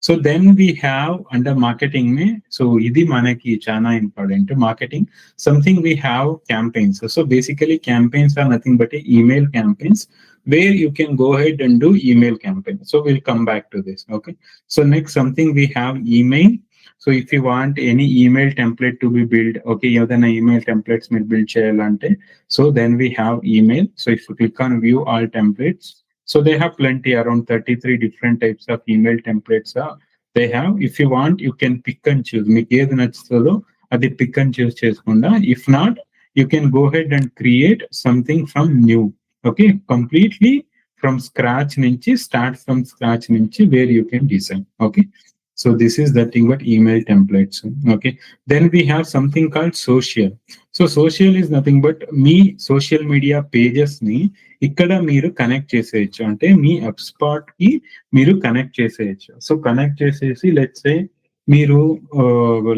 So then we have under marketing may, so ఇది మనకి చాలా important. Marketing something we have campaigns. So basically campaigns are nothing but email campaigns where you can go ahead and do email campaign. So we'll come back to this. Okay. So next, something we have email. So if you want any email template to be built, okay, ఏదైనా email templates మీరు build చేయాలంటే, so then we have email. So if you click on view all templates, so they have plenty, around 33 different types of email templates. They have, if you want, you can pick and choose. మీకు ఏది నచ్చుతుందో అది pick and choose చేసుకుండా. If not, you can go ahead and create something from new. Okay, completely from scratch nunchi, start from scratch nunchi, where you can design. Okay, so this is the thing about email templates. Okay, then we have something called social. So social is nothing but me social media pages ni ikkada meeru connect cheseyochu, ante me HubSpot ki meeru connect cheseyochu. So connect chesesi, let's say meeru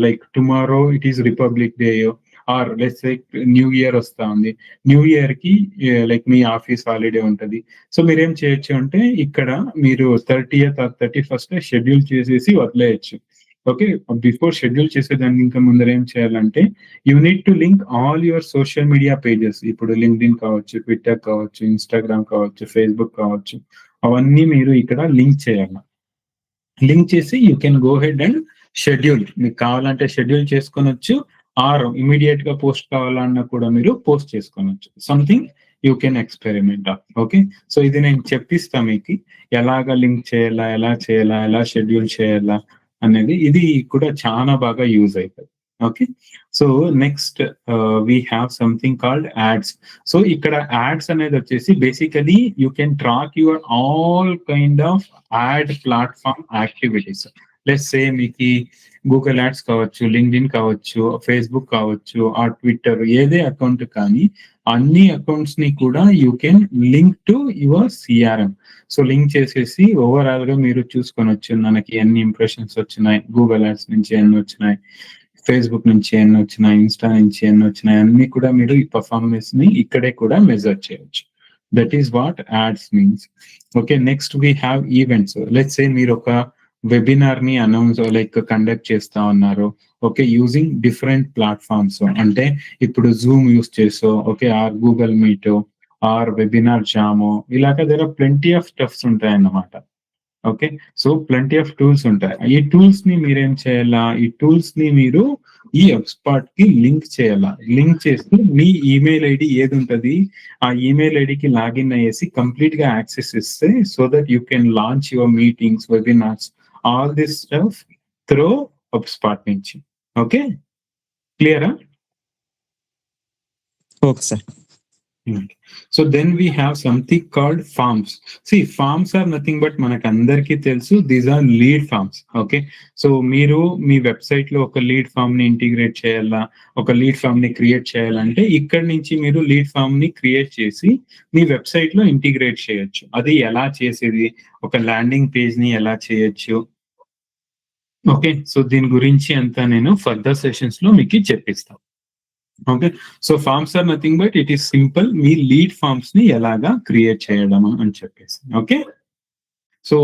like tomorrow it is Republic Day, are let's say new year వస్తా ఉంది, new year కి like మీ office holiday ఉంటది. So మీరేం చేయొచ్చు అంటే ఇక్కడ మీరు 30th or 31st schedule చేసేసి వదిలేయచ్చు. ఓకే, బిఫోర్ షెడ్యూల్ చేసేదానికి ఇంకా ముందర ఏం చేయాలంటే you need to link all your social media pages. ఇప్పుడు లింక్డ్ఇన్ కావచ్చు, ట్విట్టర్ కావచ్చు, ఇన్స్టాగ్రామ్ కావచ్చు, ఫేస్బుక్ కావచ్చు, అవన్నీ మీరు ఇక్కడ లింక్ చేయాలి. లింక్ చేసి you can go head and schedule. మీకు కావాలంటే షెడ్యూల్ చేసుకొనొచ్చు, ఆర్ ఇమీడియట్ గా పోస్ట్ కావాలన్నా కూడా మీరు పోస్ట్ చేసుకోవచ్చు. Something you can experiment. Okay, so ఇది నేను చెప్పిస్తా మీకు ఎలాగా లింక్ చేయాలా, ఎలా షెడ్యూల్ చేయాలా అనేది. ఇది కూడా చాలా బాగా యూజ్ అవుతుంది. Okay, so next we have something called ads. So ఇక్కడ యాడ్స్ అనేది వచ్చేసి basically you can track your all kind of add platform activities. Let's say మీకు గూగుల్ యాడ్స్ కావచ్చు, లింక్డ్ఇన్ కావచ్చు, ఫేస్బుక్ కావచ్చు, ఆ ట్విట్టర్, ఏదే అకౌంట్ కానీ అన్ని అకౌంట్స్ ని కూడా you can link to your CRM. So link చేసేసి ఓవరాల్ గా మీరు చూసుకొనొచ్చు, మనకి ఎన్ని ఇంప్రెషన్స్ వచ్చినాయి, గూగుల్ యాడ్స్ నుంచి ఎన్ని వచ్చినాయి, ఫేస్బుక్ నుంచి ఎన్ని వచ్చినాయి, ఇన్స్టా నుంచి ఎన్ని వచ్చినాయి, అన్ని కూడా మీరు ఈ పర్ఫార్మెన్స్ ని ఇక్కడే కూడా మెజర్ చేయొచ్చు. That is what ads means. Okay, next we have events. Let's say మీరు ఒక వెబినార్ ని అనౌన్స్ లైక్ కండక్ట్ చేస్తా ఉన్నారు. ఓకే, యూజింగ్ డిఫరెంట్ ప్లాట్ఫామ్స్, అంటే ఇప్పుడు జూమ్ యూస్ చేసో, okay, or Google Meet, or webinar జామో, ఇలాగా there are plenty of steps ఉంటాయి అన్నమాట. Okay, so plenty of tools ఉంటాయి. ఈ టూల్స్ ని మీరేం చేయాలా, ఈ టూల్స్ ని మీరు ఈ HubSpot కి లింక్ చేయాలా. లింక్ చేసి మీ ఈమెయిల్ ఐడి ఏది ఉంటుంది ఆ ఈమెయిల్ ఐడికి లాగిన్ అయ్యేసి కంప్లీట్ గా యాక్సెస్ ఇస్తే, so that you can launch your meetings, webinars, all this stuff through HubSpot నుంచి. ఓకే, క్లియరా? Okay sir. So then we have something called forms. See forms are nothing but మనకు అందరికీ తెలుసు, these are lead forms. Okay, so మీరు మీ website లో ఒక lead form ని ఇంటిగ్రేట్ చేయాలా, ఒక లీడ్ ఫామ్ ని క్రియేట్ చేయాలంటే ఇక్కడ నుంచి మీరు లీడ్ ఫామ్ ని క్రియేట్ చేసి మీ వెబ్సైట్ లో ఇంటిగ్రేట్ చేయొచ్చు. అది ఎలా చేసేది, ఒక ల్యాండింగ్ పేజ్ ని ఎలా చేయొచ్చు. ఓకే, సో దీని గురించి అంతా నేను ఫర్దర్ సెషన్స్ లో మీకు చెప్పిస్తాను. Okay, so forms are nothing but it is simple, మీ లీడ్ ఫార్మ్స్ ని ఎలాగా క్రియేట్ చేయడం అని చెప్పేసి. Okay, so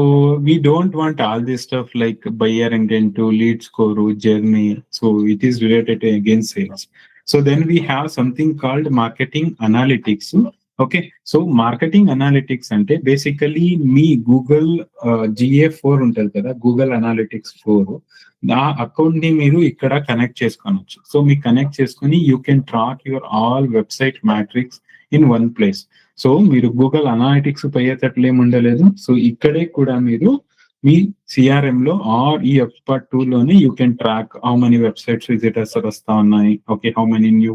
we don't want all this stuff like buyer intent, lead score, journey. So it is related again sales. So then we have something called marketing analytics. Okay, so marketing analytics అంటే basically మీ Google GA4 ఉంటుంది కదా, Google analytics 4, ఆ account ని మీరు ఇక్కడ connect చేసుకోవచ్చు. So మీకు కనెక్ట్ చేసుకుని you can track your all website matrix in one place. So మీరు గూగుల్ అనాలిటిక్స్ పోయేటట్లు ఏమి ఉండలేదు. సో ఇక్కడే కూడా మీరు మీ సిఆర్ఎం లో ఆర్ ఈ HubSpot 2 లోనే you can track how many websites visitors వస్తా ఉన్నాయి. Okay, how many new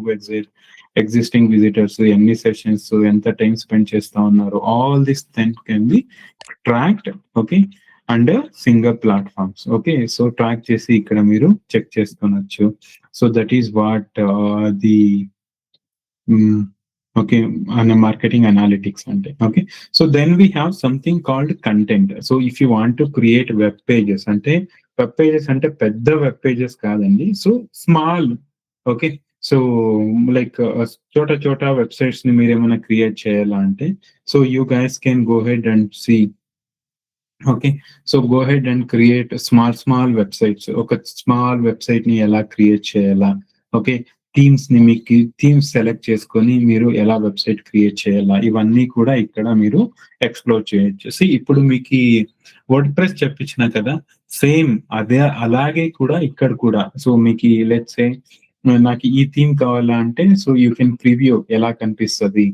existing visitors, ఎన్ని సెషన్స్, ఎంత టైం స్పెండ్ చేస్తా ఉన్నారు, all this then can be tracked. Okay, under single platforms. Okay, so track చేసి ఇక్కడ మీరు చెక్ చేసుకోవచ్చు. So that is what the okay marketing analytics అంటే. Okay, so then we have something called content. So if you want to create web pages, అంటే web pages అంటే పెద్ద web pages కాదండి, so small. Okay, so like చోట websites ని మీరు ఏమైనా create చేయాలా అంటే, so you guys can go head and see okay. So, go ahead and create small websites. ఒక స్మాల్ వెబ్‌సైట్‌ని ఎలా క్రియేట్ చేయాలా? ఓకే. మీకు థీమ్స్ సెలెక్ట్ చేసుకొని మీరు ఎలా వెబ్‌సైట్ క్రియేట్ చేయాలా? ఇవన్నీ కూడా ఇక్కడ మీరు ఎక్స్‌ప్లోర్ చేయొచ్చు. ఇప్పుడు మీకీ వర్డ్‌ప్రెస్ చెప్పించినా కదా! సేమ్ అదే అలాగే కూడా ఇక్కడ కూడా. సో, మీకీ లెట్స్ సే నాకు ఈ థీమ్ కావాలా అంటే యూ కెన్ ప్రివ్యూ ఎలా కనిపిస్తది?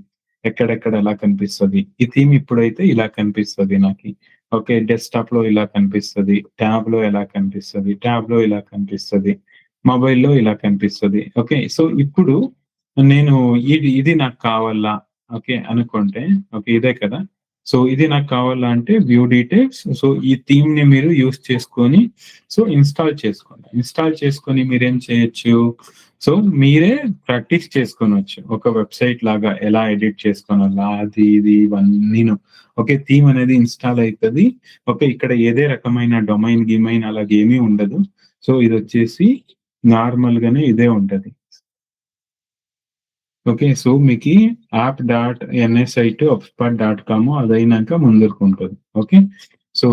ఎక్కడెక్కడ ఎలా కనిపిస్తది? ఈ థీమ్ ఇప్పుడైతే ఇలా కనిపిస్తది నాకి. ఓకే. డెస్క్‌టాప్‌లో ఇలా కనిపిస్తది. ట్యాబ్‌లో ఎలా కనిపిస్తది. ట్యాబ్‌లో ఇలా కనిపిస్తది. మొబైల్‌లో ఇలా కనిపిస్తది. ఓకే. ఇప్పుడు నేను ఇది నాకు కావాలా ఓకే అనుకుంటే ఓకే. ఇదే కదా! ఇది నాకు కావాలా అంటే వ్యూ డీటెయిల్స్. ఈ థీమ్‌ని మీరు యూజ్ చేసుకొని ఇన్‌స్టాల్ చేసుకోండి. ఇన్‌స్టాల్ చేసుకొని మీరేం చేయొచ్చు? సో, మీరే ప్రాక్టీస్ చేసుకోనొచ్చు. ఒక వెబ్‌సైట్ లాగా ఎలా ఎడిట్ చేసుకోనాలా అది ఇది ఇవన్నీను. ఓకే. థీమ్ అనేది ఇన్‌స్టాల్ అయితది. ఓకే. ఇక్కడ ఏదే రకమైన డొమైన్ అలాగేమీ ఉండదు. ఇదొచ్చేసి నార్మల్‌గానే ఇదే ఉంటది. ఓకే. మీకి app.nsite.upspot.com అదయినాక ముందరకుంటది. ఓకే.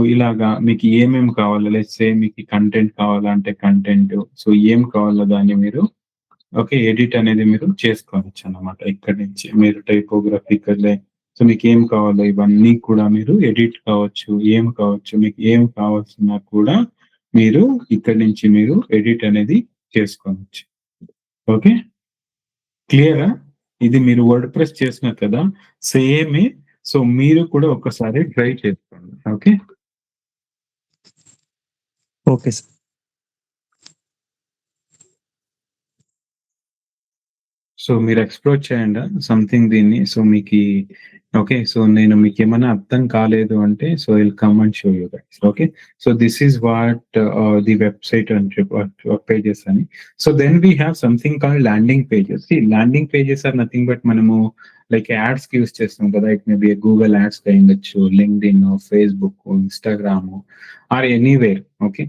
ఇలాగా మీకు ఏమేమి కావాలో లెట్స్ సే మీకు కంటెంట్ కావాలంటే కంటెంట్. ఏం కావాలో దాన్ని మీరు ఓకే. ఎడిట్ అనేది మీరు చేసుకోవచ్చనమాట. ఇక్కడి నుంచి మీరు టైపోగ్రఫికల్లే మీకేం కావాలో ఇవన్నీ కూడా మీరు ఎడిట్ కావచ్చు, ఏం కావచ్చు, మీకు ఏం కావాల్సినా కూడా మీరు ఇక్కడి నుంచి మీరు ఎడిట్ అనేది చేసుకోవచ్చు. ఓకే. క్లియరా? ఇది మీరు వర్డ్‌ప్రెస్ చేసినారు కదా! సేమే. మీరు కూడా ఒక్కసారి ట్రై చేసుకోండి. ఓకే. Okay sir. మీరు ఎక్స్‌ప్లోర్ చేయండా సంథింగ్ దీన్ని. మీకీ ఓకే. నేను మీకేమన్నా అర్థం కాలేదు అంటే I'll come and show you guys. Okay. This is what the website అని వెబ్ పేజెస్ అని. Then we have something called landing pages. Landing pages are nothing but మనము లైక్ యాడ్స్‌కి యూజ్ చేస్తాం కదా! It may be Google ads అయ్యుండొచ్చు, LinkedIn, Facebook, Instagram or anywhere. Okay.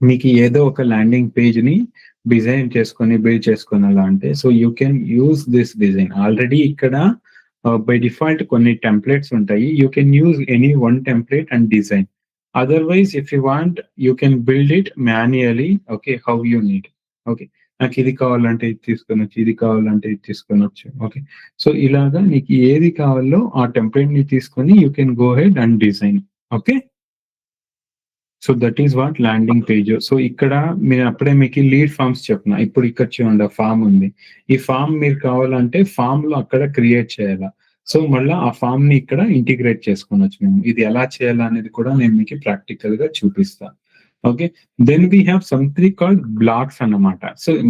మీకు ఏదో ఒక ల్యాండింగ్ పేజ్‌ని డిజైన్ చేసుకొని, బిల్డ్ చేసుకోనాలా అంటే you can use this design. Already ఇక్కడ బై డిఫాల్ట్ కొన్ని టెంప్లేట్స్ ఉంటాయి. You can use any one template and design. Otherwise if you want you can build it manually okay. How you need. Okay. నాకిది కావాలంటే ఇది తీసుకొనొచ్చు, ఇది కావాలంటే ఇది తీసుకొనొచ్చు. Okay. ఇలాగా నీకు ఏది కావాలో ఆ టెంప్లేట్‌ని తీసుకొని you can go ahead and design. Okay. That is what landing page. ఇక్కడ అప్పుడే మీకు లీడ్ ఫార్మ్స్ చెప్పిన. ఇప్పుడు ఇక్కడ చూడండి ఫార్మ్ ఉంది. ఈ ఫార్మ్ మీరు కావాలంటే ఫార్మ్‌లో అక్కడ క్రియేట్ చేయాలా. మళ్ళా ఆ ఫార్మ్‌ని ఇక్కడ ఇంటిగ్రేట్ చేసుకోనొచ్చు మేము. ఇది ఎలా చేయాలా అనేది కూడా నేను మీకు ప్రాక్టికల్‌గా చూపిస్తా. Okay. Then we have something called blocks అన్నమాట.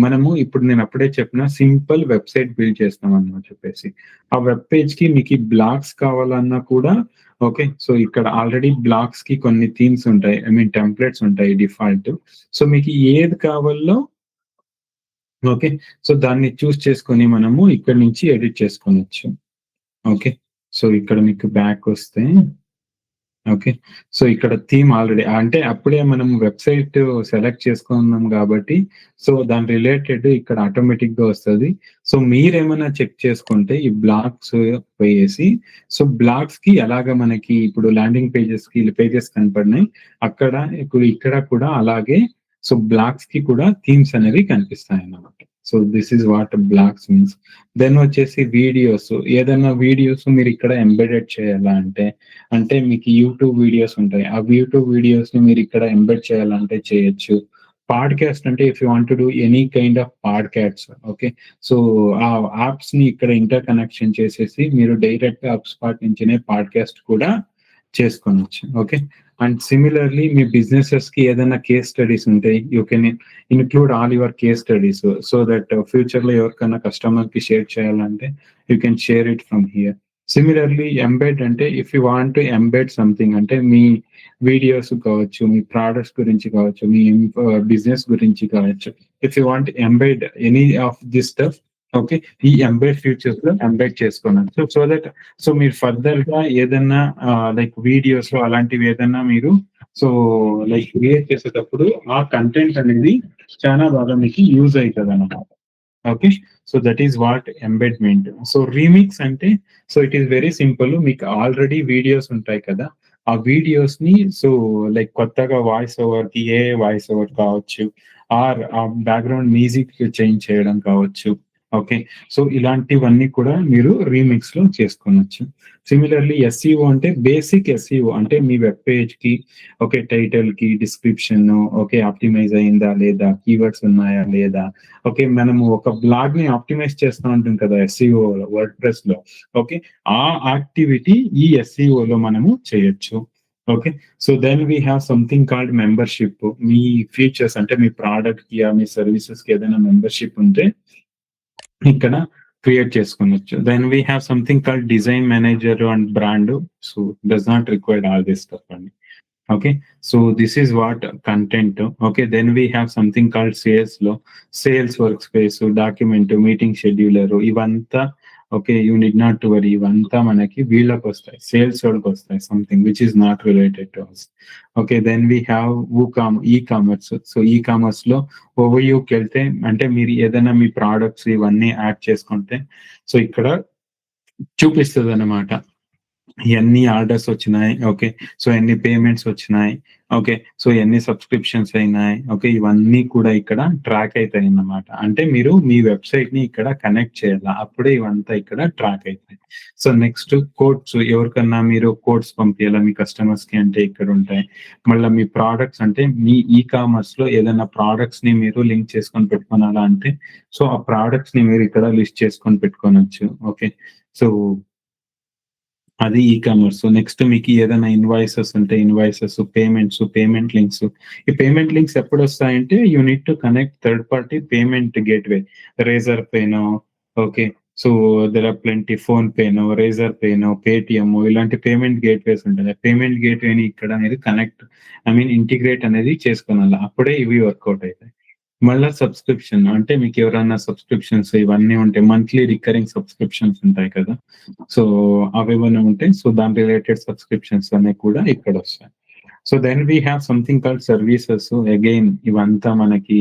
మనము ఇప్పుడు నేను అప్పుడే చెప్పిన సింపుల్ వెబ్‌సైట్ బిల్డ్ చేస్తామని చెప్పేసి. ఆ వెబ్ పేజ్‌కి మీకు బ్లాక్స్ కావాలన్నా కూడా ఓకే. ఇక్కడ ఆల్రెడీ బ్లాక్స్‌కి కొన్ని థీమ్స్ ఉంటాయి. ఐ మీన్ టెంప్లేట్స్ ఉంటాయి డిఫాల్ట్. మీకు ఏది కావాలో ఓకే. దాన్ని చూస్ చేసుకొని మనము ఇక్కడి నుంచి ఎడిట్ చేసుకోనొచ్చు. ఓకే. ఇక్కడ మీకు బ్యాకొస్తే ఓకే. ఇక్కడ థీమ్ ఆల్రెడీ అంటే అప్పుడే మనం వెబ్‌సైట్ సెలెక్ట్ చేసుకున్నాం గాబట్టి, దాని రిలేటెడ్ ఇక్కడ ఆటోమేటిక్‌గా వస్తది. మీరేమన్నా చెక్ చేసుకుంటే ఈ బ్లాక్స్ పోయేసి, బ్లాక్స్‌కి ఎలాగా మనకి ఇప్పుడు ల్యాండింగ్ పేజెస్ కనపడినాయి. అక్కడ ఇప్పుడు ఇక్కడ కూడా అలాగే బ్లాక్స్‌కి కూడా థీమ్స్ అనేవి కనిపిస్తాయన్నమాట. This is what blocks means. Then వచ్చేసి వీడియోస్. ఏదైనా వీడియోస్ మీరిక్కడ ఎంబెడెడ్ చేయాలా అంటే మీకు యూట్యూబ్ వీడియోస్ ఉంటాయి. ఆ యూట్యూబ్ వీడియోస్‌ని మీరిక్కడ ఎంబెడ్ చేయాలంటే చేయొచ్చు. పాడ్‌కాస్ట్ అంటే if you want to do any kind of podcasts okay. So, ఆ యాప్స్‌ని ఇక్కడ ఇంటర్ కనెక్షన్ చేసేసి మీరు డైరెక్ట్‌గా హబ్‌స్పాట్ నుంచినే పాడ్‌కాస్ట్ కూడా చేసుకోనొచ్చు. ఓకే. అండ్ సిమిలర్‌లీ మీ బిజినెసెస్‌కి ఏదైనా కేస్ స్టడీస్ ఉంటాయి. You can include all your case studies that ఫ్యూచర్‌లో ఎవరికన్నా కస్టమర్‌కి షేర్ చేయాలంటే you can share it from here. Similarly embed అంటే if you want to embed something అంటే మీ వీడియోస్ కావచ్చు, మీ ప్రొడక్ట్స్ గురించి కావచ్చు, మీ బిజినెస్ గురించి కావచ్చు. If you want embed any of this stuff okay. ఈ ఎంబెడ్ ఫీచర్స్‌లో ఎంబెడ్ చేసుకోనొచ్చు. దట్ మీరు ఫర్దర్‌గా ఏదన్నా లైక్ వీడియోస్ అలాంటివి ఏదన్నా మీరు లైక్ క్రియేట్ చేసేటప్పుడు ఆ కంటెంట్ అనేది చాలా బాగా మీకు యూజ్ అయితదన్నమాట. Okay. That is what embedment. Remix అంటే ఇట్ ఈస్ వెరీ సింపుల్. మీకు ఆల్రెడీ వీడియోస్ ఉంటాయి కదా! ఆ వీడియోస్ ని సో లైక్ కొత్తగా వాయిస్ ఓవర్ కి ఏ వాయిస్ ఓవర్ కావచ్చు, ఆర్ ఆ బ్యాక్గ్రౌండ్ మ్యూజిక్ చేంజ్ చేయడం కావచ్చు. ఓకే. సో ఇలాంటివన్నీ కూడా మీరు రీమిక్స్ లో చేసుకోవచ్చు. సిమిలర్లీ ఎస్ఈఓ అంటే బేసిక్ ఎస్ఈఓ అంటే మీ వెబ్ పేజ్ కి ఓకే టైటిల్ కి డిస్క్రిప్షన్ ఓకే ఆప్టిమైజ్ అయిందా లేదా, కీవర్డ్స్ ఉన్నాయా లేదా, ఓకే మనము ఒక బ్లాగ్ ని ఆప్టిమైజ్ చేస్తూ ఉంటాం కదా ఎస్ఈఓ వర్డ్ ప్రెస్ లో. ఓకే. ఆ యాక్టివిటీ ఈ ఎస్ఈఓ లో మనము చేయొచ్చు. Okay. So then we have something called membership. మీ ఫీచర్స్ అంటే మీ ప్రోడక్ట్ కి మీ సర్వీసెస్ కి ఏదైనా మెంబర్షిప్ ఉంటే ఇక్కడ క్రియేట్ చేసుకోవచ్చు. Then we have something called design manager and brand. So does not required all this stuff అండి. Okay, so this is what content. Okay, then we have something called sales లో sales work space, document, meeting scheduler ఇవంతా okay you need not to worry, ఇవంతా మనకి వీళ్ళకి వస్తాయి, sales వాళ్ళకి వస్తాయి, something which is not related to us. Okay, then we have e commerce. So e commerce లో ఓవర్యూకి వెళ్తే అంటే మీరు ఏదైనా మీ ప్రోడక్ట్స్ ఇవన్నీ యాడ్ చేసుకుంటే సో ఇక్కడ చూపిస్తుంది అన్నమాట ఎన్ని ఆర్డర్స్ వచ్చినాయి. ఓకే. సో ఎన్ని పేమెంట్స్ వచ్చినాయి. ఓకే. సో ఎన్ని సబ్స్క్రిప్షన్స్ అయినాయి. ఓకే. ఇవన్నీ కూడా ఇక్కడ ట్రాక్ అవుతాయి అన్నమాట. అంటే మీరు మీ వెబ్సైట్ ని ఇక్కడ కనెక్ట్ చేయాలి, అప్పుడే ఇవంతా ఇక్కడ ట్రాక్ అవుతాయి. సో నెక్స్ట్ కోడ్స్, ఎవరికన్నా మీరు కోడ్స్ పంపించాలా మీ కస్టమర్స్ కి అంటే ఇక్కడ ఉంటాయి. మళ్ళీ మీ ప్రోడక్ట్స్ అంటే మీ ఈ కామర్స్ లో ఏదైనా ప్రోడక్ట్స్ ని మీరు లింక్ చేసుకొని పెట్టుకోవాలా అంటే సో ఆ ప్రోడక్ట్స్ ని మీరు ఇక్కడ లిస్ట్ చేసుకొని పెట్టుకోవచ్చు. ఓకే. సో అది ఈ కామర్స్. నెక్స్ట్ మీకు ఏదైనా ఇన్వాయిసెస్ ఉంటే ఇన్వాయిసెస్, పేమెంట్స్, పేమెంట్ లింక్స్. ఈ పేమెంట్ లింక్స్ ఎప్పుడు వస్తాయంటే you need to connect third party payment gateway, రేజర్ పేనో. Okay. So there are plenty, ఫోన్ పేనో, రేజర్ పేనో, పేటిఎం ఇలాంటి పేమెంట్ గేట్వేస్ ఉంటాయి. పేమెంట్ గేట్వేని ఇక్కడ అనేది కనెక్ట్ ఇంటిగ్రేట్ అనేది చేసుకోవాలి, అప్పుడే ఇవి వర్కౌట్ అవుతాయి. మళ్ళా సబ్స్క్రిప్షన్ అంటే మీకు ఎవరైనా సబ్స్క్రిప్షన్స్ ఇవన్నీ ఉంటాయి, మంత్లీ రికరింగ్ సబ్స్క్రిప్షన్స్ ఉంటాయి కదా. సో అవేమైనా ఉంటాయి, సో దాని రిలేటెడ్ సబ్స్క్రిప్షన్స్ అనేవి కూడా ఇక్కడ వస్తాయి. So then we have something called services. Again ఇవంతా మనకి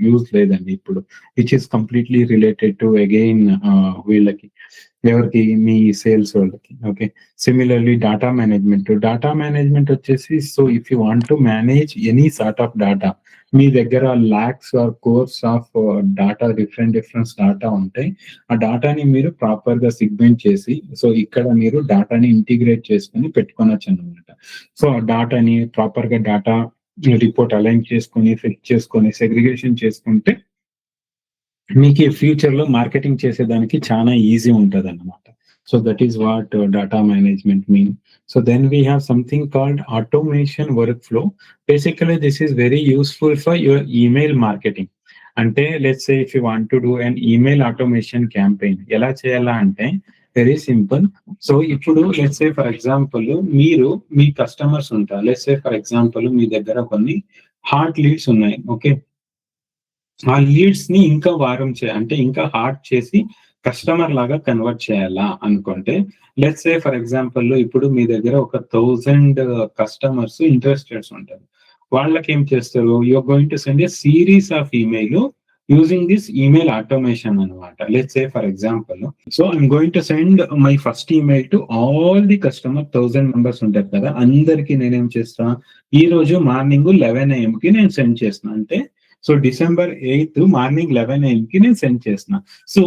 యూజ్ లేదండి ఇప్పుడు, which is completely related to again వీళ్ళకి ఎవరికి మీ సేల్స్ వాళ్ళకి. ఓకే. సిమిలర్లీ డేటా మేనేజ్మెంట్ వచ్చేసి so if you want to manage any sort of data, మీ దగ్గర lakhs or crores of data, different data ఉంటాయి. ఆ డేటాని మీరు ప్రాపర్ గా సిగ్మెంట్ చేసి సో ఇక్కడ మీరు డేటాని ఇంటిగ్రేట్ చేసుకుని పెట్టుకోవచ్చు అన్నమాట. సో ఆ డేటాని ప్రాపర్ గా డేటా రిపోర్ట్ అలైన్ చేసుకొని ఫిక్స్ చేసుకొని సెగ్రిగేషన్ చేసుకుంటే మీకు ఫ్యూచర్ లో మార్కెటింగ్ చేసేదానికి చాలా ఈజీ ఉంటది అన్నమాట. So that is what data management mean. So then we have something called automation work flow. Basically this is very useful for your email marketing. అంటే let's say if you want to do an email automation campaign, ఎలా చేయాలా అంటే very simple. So ఇప్పుడు let's say for example మీరు మీ customers ఉంటారు, let's say for example మీ దగ్గర కొన్ని హాట్ లీడ్స్ ఉన్నాయి. ఓకే. ఆ లీడ్స్ ని ఇంకా వారం అంటే ఇంకా హార్డ్ చేసి కస్టమర్ లాగా కన్వర్ట్ చేయాలా అనుకుంటే లెట్స్ సే ఫర్ ఎగ్జాంపుల్ ఇప్పుడు మీ దగ్గర ఒక 1000 కస్టమర్స్ ఇంట్రెస్టెడ్స్ ఉంటారు. వాళ్ళకి ఏం చేస్తారు, you're going to send a series of email using this email automation అనమాట. Let's say for example so I'm going to send my first email to all the customer, 1000 members ఉంటారు కదా, అందరికి నేనేం చేస్తా ఈ రోజు మార్నింగ్ 11 AM కి నేను సెండ్ చేస్తున్నా. అంటే సో December 8 మార్నింగ్ 11 AM కి నేను సెండ్ చేసిన. సో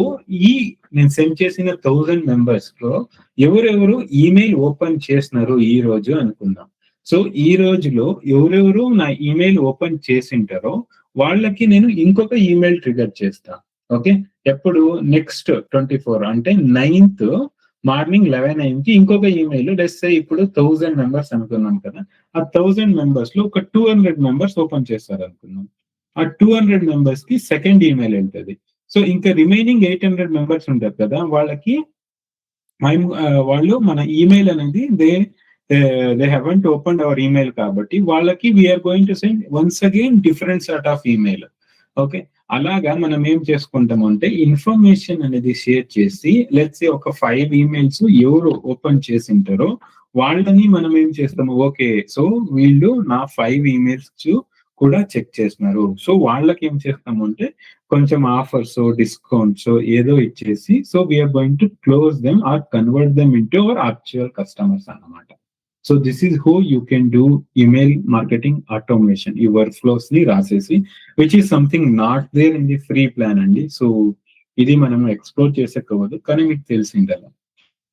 ఈ నేను సెండ్ చేసిన 1000 మెంబర్స్ లో ఎవరెవరు ఈమెయిల్ ఓపెన్ చేసినారు ఈ రోజు అనుకుందాం. సో ఈ రోజులో ఎవరెవరు నా ఈమెయిల్ ఓపెన్ చేసింటారో వాళ్ళకి నేను ఇంకొక ఈమెయిల్ ట్రిగర్ చేస్తా. ఓకే. ఎప్పుడు నెక్స్ట్ 24 అంటే 9th మార్నింగ్ 11 AM కి ఇంకొక ఈమెయిల్ లెట్స్ సే ఇప్పుడు 1000 మెంబర్స్ అనుకున్నాం కదా, ఆ 1000 మెంబర్స్ లో ఒక 200 మెంబర్స్ ఓపెన్ చేస్తారు అనుకున్నాం. ఆ 200 మెంబర్స్ కి సెకండ్ ఈమెయిల్ వెళ్తుంది. సో ఇంకా రిమైనింగ్ 800 మెంబర్స్ ఉంటారు కదా, వాళ్ళకి వాళ్ళు మన ఈమెయిల్ అనేది they haven't open our email కాబట్టి వాళ్ళకి we are going to send once again different sort of email. Okay. అలాగా మనం ఏం చేసుకుంటాం అంటే ఇన్ఫర్మేషన్ అనేది షేర్ చేసి లెట్స్ సే ఒక 5 ఈమెయిల్స్ ఎవరు ఓపెన్ చేసి ఉంటారో వాళ్ళని మనం ఏం చేస్తాము, ఓకే సో వీళ్ళు నా 5 ఈమెయిల్స్ కూడా చెక్ చేస్తున్నారు, సో వాళ్ళకి ఏం చేస్తాము అంటే కొంచెం ఆఫర్స్, డిస్కౌంట్స్ ఏదో ఇచ్చేసి so we're going to close them or convert them into our actual customers అన్నమాట. So this is how you can do email marketing automation, ఈ వర్క్ ఫ్లోస్ ని రాసేసి, which is something not there in the free plan అండి. So ఇది మనం explore చేసేకవ్వదు, కానీ మీకు తెలిసింది అలా.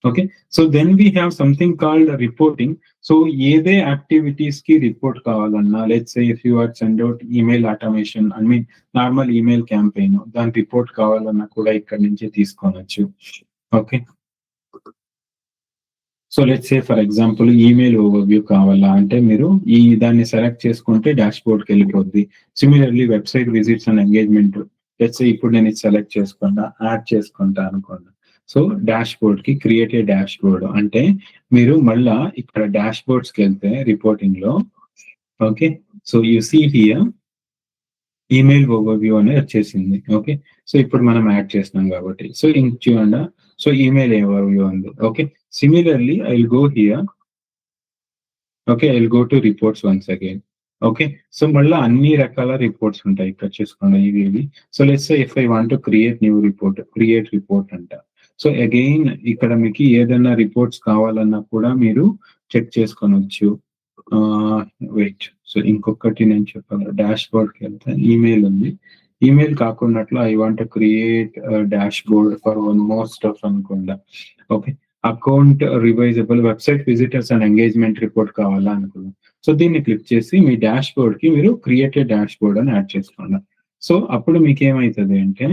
Okay, so then we have something called reporting. So ఏదే యాక్టివిటీస్ కి రిపోర్ట్ కావాలన్నా, let's say if you are send out email automation, I mean normal email campaign, దాని రిపోర్ట్ కావాలన్నా కూడా ఇక్కడ నుంచి తీసుకోవచ్చు. Okay, so let's say for example email overview కావాలా అంటే మీరు ఈ దాన్ని సెలెక్ట్ చేసుకుంటే డాష్ బోర్డ్కి వెళ్ళిపోద్ది. Similarly website visits and engagement, let's say ఇప్పుడు నేను ఇది సెలెక్ట్ చేసుకుంటా, యాడ్ చేసుకుంటా అనుకోండి. సో డాష్ బోర్డ్ కి క్రియేట్ ఏ డాష్ బోర్డ్ అంటే మీరు మళ్ళా ఇక్కడ డాష్ బోర్డ్స్కి వెళ్తే రిపోర్టింగ్ లో, okay, so you see here email overview అనేది వచ్చేసింది. ఓకే, సో ఇప్పుడు మనం యాడ్ చేస్తున్నాం కాబట్టి, సో ఇంక చూడండి, సో ఈమెయిల్ ఓవర్వ్యూ ఉంది. Okay, similarly I will go here. Okay, I will go to reports once again. Okay, so మళ్ళీ అన్ని రకాల రిపోర్ట్స్ ఉంటాయి ఇక్కడ చూసుకోండి ఇవి. So let's say if I want to create new report, create report అంట. So again ఇక్కడ మీకు ఏదైనా రిపోర్ట్స్ కావాలన్నా కూడా మీరు చెక్ చేసుకోవచ్చు. వెయిట్, సో ఇంకొకటి నేను చెప్పాలి, డాష్ బోర్డ్కి వెళ్తే ఈమెయిల్ ఉంది. ఈమెయిల్ కాకున్నట్లు I want create dashboard for one more stuff అనుకోండి. Okay, account revisable website visitors and engagement report కావాలా అనుకున్నాం. సో దీన్ని క్లిక్ చేసి మీ డాష్ బోర్డ్ కి మీరు క్రియేటెడ్ డాష్ బోర్డ్ అని యాడ్ చేసుకోండి. సో అప్పుడు మీకు ఏమవుతుంది అంటే,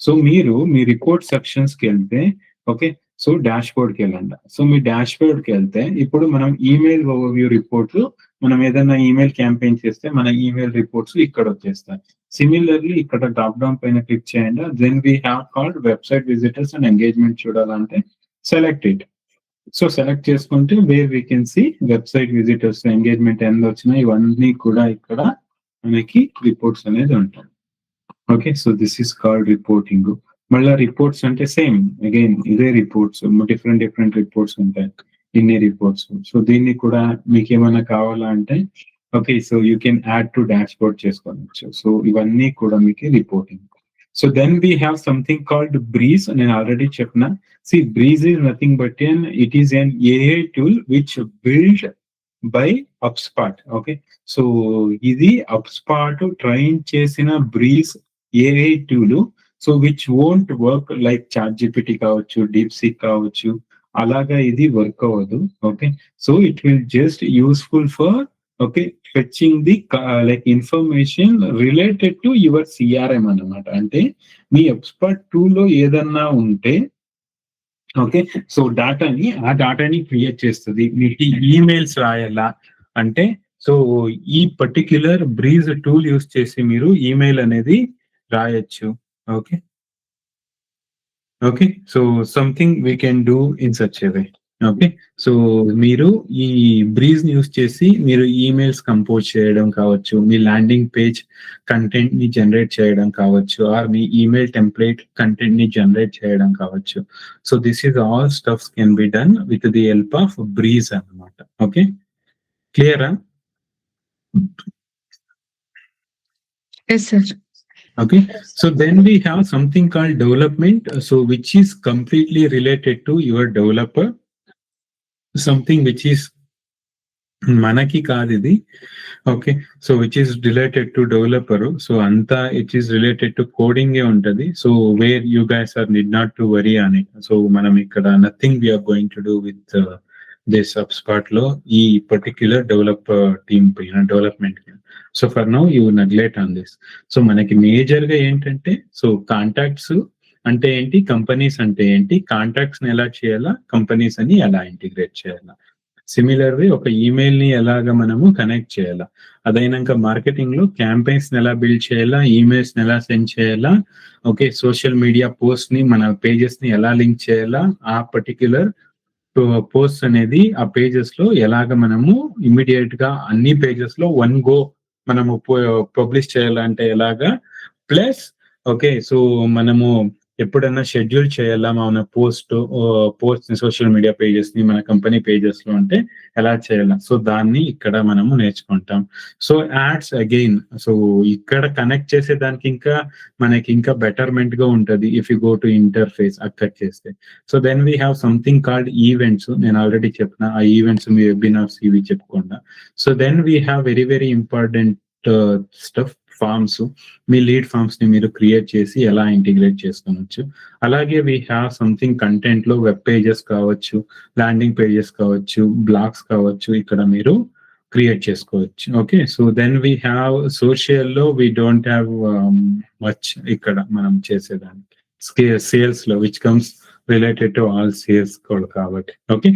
సో మీరు మీ రిపోర్ట్ సెక్షన్స్ కి వెళ్తే, ఓకే, సో డాష్ బోర్డ్కి వెళ్ళండి. సో మీ డాష్ బోర్డ్కి వెళ్తే ఇప్పుడు మనం ఈమెయిల్ ఓవర్వ్యూ రిపోర్ట్లు, మనం ఏదైనా ఈమెయిల్ క్యాంపెయిన్ చేస్తే మన ఈమెయిల్ రిపోర్ట్స్ ఇక్కడ వచ్చేస్తాయి. సిమిలర్లీ ఇక్కడ డ్రాప్ డౌన్ పైన క్లిక్ చేయండి. Then we have called website visitors and engagement చూడాలంటే సెలెక్ట్ ఇట్. సో సెలెక్ట్ చేసుకుంటే where we can see website visitors, engagement ఎంత వచ్చినా ఇవన్నీ కూడా ఇక్కడ మనకి రిపోర్ట్స్ అనేది ఉంటాయి. Okay, so this is called reporting. మళ్ళీ రిపోర్ట్స్ అంటే సేమ్ అగైన్ ఇదే రిపోర్ట్స్, డిఫరెంట్ రిపోర్ట్స్ ఉంటాయి, ఇన్ని రిపోర్ట్స్. సో దీన్ని కూడా మీకు ఏమైనా కావాలా అంటే, okay, so you can add to dashboard చేసుకోవచ్చు. సో ఇవన్నీ కూడా మీకు reporting. So then we have something called Breeze. నేను ఆల్రెడీ చెప్పిన, see Breeze is nothing but it is an AI tool which build by HubSpot. Okay, so ఇది HubSpot train చేసిన Breeze AI tool. So which won't work like ChatGPT కావచ్చు, DeepSeek కావచ్చు, అలాగా ఇది work అవ్వదు. Okay, so it will just useful for, okay, fetching the like information related to your CRM అన్నమాట. అంటే మీ expert tool లో ఏదన్నా ఉంటే, ఓకే, సో ఆ డాటాని క్రియేట్ చేస్తుంది. మీకు ఈమెయిల్స్ రాయాలా అంటే, సో ఈ పర్టిక్యులర్ బ్రీజ్ టూల్ యూస్ చేసి మీరు ఈమెయిల్ అనేది రాయొచ్చు. Okay, okay, so something we can do in such a way. Okay, so మీరు ఈ బ్రీజ్ యూస్ చేసి మీరు ఈమెయిల్స్ కంపోజ్ చేయడం కావచ్చు, మీ ల్యాండింగ్ పేజ్ కంటెంట్ ని జనరేట్ చేయడం కావచ్చు, ఆర్ మీ ఈమెయిల్ టెంప్లేట్ కంటెంట్ ని జనరేట్ చేయడం కావచ్చు. So this is all stuffs can be done with the help of Breeze అన్నమాట. ఓకే, క్లియరా? Yes, sir. Okay, so then we have something called development, so which is completely related to your developer, something which is manaki kaadu idi. Okay, so which is related to developer, so anta it is related to coding e untadi. So where you guys are need not to worry on it. So manam ikkada nothing we are going to do with this HubSpot lo ee particular developer team paina development. So for now you neglect on this. So మనకి major గా ఏంటంటే, so contacts అంటే ఏంటి, companies అంటే ఏంటి, contacts ని ఎలా చేయాలా, కంపెనీస్ అని ఎలా ఇంటిగ్రేట్ చేయాలా, సిమిలర్లీ ఒక ఈమెయిల్ ని ఎలాగా మనము కనెక్ట్ చేయాలా, అదైనాక మార్కెటింగ్ లో క్యాంపెయిన్స్ ని ఎలా బిల్డ్ చేయాలా, ఈమెయిల్స్ ని ఎలా సెండ్ చేయాలా, ఓకే, సోషల్ మీడియా పోస్ట్ ని మన పేజెస్ ని ఎలా లింక్ చేయాలా, ఆ పర్టిక్యులర్ పోస్ట్ అనేది ఆ పేజెస్ లో ఎలాగ మనము ఇమ్మీడియట్ గా అన్ని పేజెస్ లో వన్ గో మనము పబ్లిష్ చేయాలంటే ఎలాగా, ప్లస్ ఓకే, సో మనము ఎప్పుడన్నా షెడ్యూల్ చేయాలా మన పోస్ట్ సోషల్ మీడియా పేజెస్ ని మన కంపెనీ పేజెస్ లో అంటే ఎలా చేయాలా, సో దాన్ని ఇక్కడ మనము నేర్చుకుంటాం. సో యాడ్స్ అగైన్, సో ఇక్కడ కనెక్ట్ చేసే దానికి ఇంకా మనకి ఇంకా బెటర్మెంట్ గా ఉంటది if you go to interface అక్కడ చేస్తే. So then we have something called events. నేను ఆల్రెడీ చెప్పిన ఆ ఈవెంట్స్ మీ వెబినార్స్ ఇవి చెప్పుకుండా. So then we have very very important stuff, forms. మీ లీడ్ ఫార్మ్స్ ని మీరు క్రియేట్ చేసి ఎలా ఇంటిగ్రేట్ చేసుకోవచ్చు. అలాగే వీ హ్యావ్ సంథింగ్ కంటెంట్ లో వెబ్ పేజెస్ కావచ్చు, ల్యాండింగ్ పేజెస్ కావచ్చు, బ్లాగ్స్ కావచ్చు, ఇక్కడ మీరు క్రియేట్ చేసుకోవచ్చు. Okay, so then we have social లో వీ డోంట్ హ్యావ్ మచ్ ఇక్కడ మనం చేసేదానికి సేల్స్ లో which comes related to all sales కూడా కాబట్టి. ఓకే,